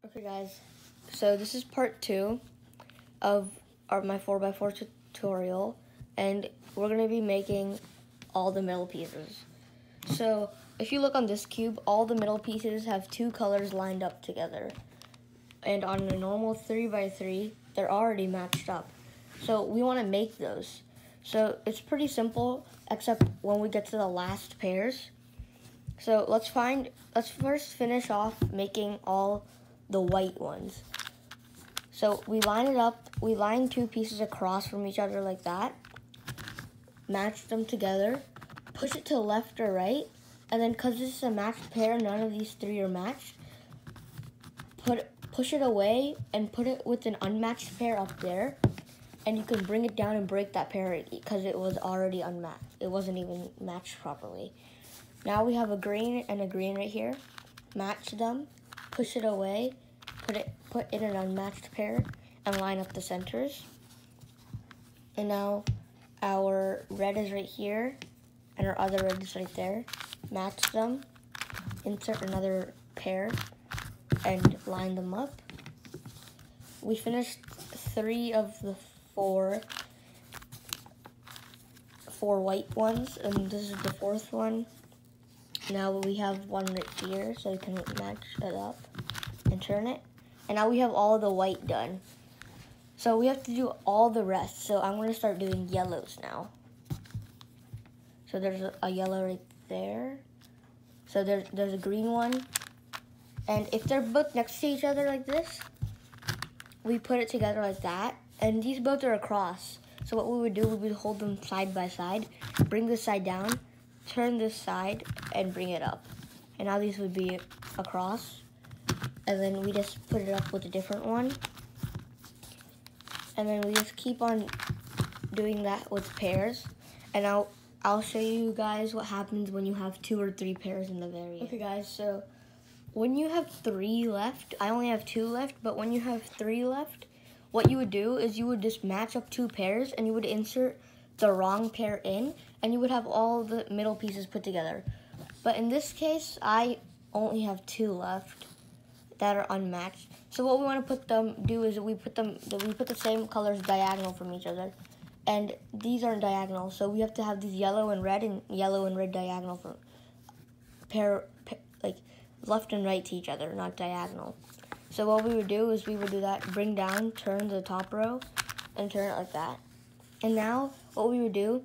Okay guys, so this is part 2 of my 4x4 tutorial, and we're going to be making all the middle pieces. So if you look on this cube, all the middle pieces have 2 colors lined up together. And on a normal 3x3, they're already matched up. So we want to make those. So it's pretty simple, except when we get to the last pairs. So let's first finish off making all the white ones. So we line it up, we line 2 pieces across from each other like that, match them together, push it to the left or right, and then because this is a matched pair, none of these 3 are matched, push it away and put it with an unmatched pair up there, and you can bring it down and break that pair because it was already unmatched. It wasn't even matched properly. Now we have a green and a green right here. Match them, push it away, put in an unmatched pair, and line up the centers. And now our red is right here, and our other red is right there. Match them, insert another pair, and line them up. We finished 3 of the 4 white ones, and this is the 4th one. Now we have one right here, so we can match it up and turn it. And now we have all the white done. So we have to do all the rest. So I'm going to start doing yellows now. So there's a yellow right there. So there's a green one. And if they're both next to each other like this, we put it together like that. And these both are across. So what we would do, we would hold them side by side, bring this side down, turn this side, and bring it up. And now these would be across. And then we just put it up with a different one. And then we just keep on doing that with pairs. And I'll show you guys what happens when you have 2 or 3 pairs in the very end. Okay guys, so when you have 3 left, I only have 2 left, but when you have 3 left, what you would do is you would just match up 2 pairs and you would insert the wrong pair in, and you would have all the middle pieces put together. But in this case, I only have 2 left that are unmatched. So what we want to do is we put the same colors diagonal from each other, and these aren't diagonal, so we have to have these yellow and red diagonal from like left and right to each other, not diagonal. So what we would do is we would do that, bring down, turn the top row, and turn it like that. And now what we would do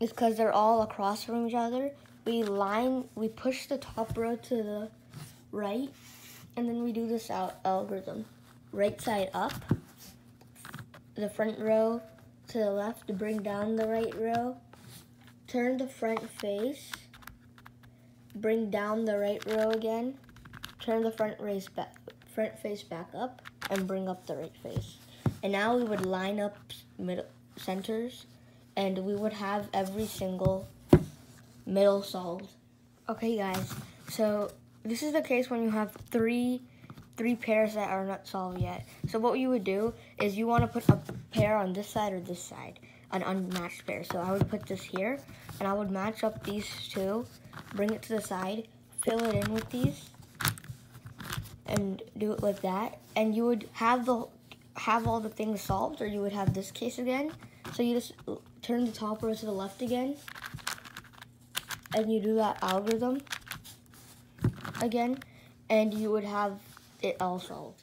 is, because they're all across from each other, we push the top row to the right, and then we do this algorithm. Right side up, the front row to the left to bring down the right row, turn the front face, bring down the right row again, turn the front face back up, and bring up the right face. And now we would line up centers, and we would have every single middle solved. Okay guys, so this is the case when you have three pairs that are not solved yet. So what you would do is you want to put a pair on this side or this side, an unmatched pair. So I would put this here, and I would match up these 2, bring it to the side, fill it in with these, and do it like that. And you would have all the things solved, or you would have this case again. So you just turn the top row to the left again, and you do that algorithm again, and you would have it all solved.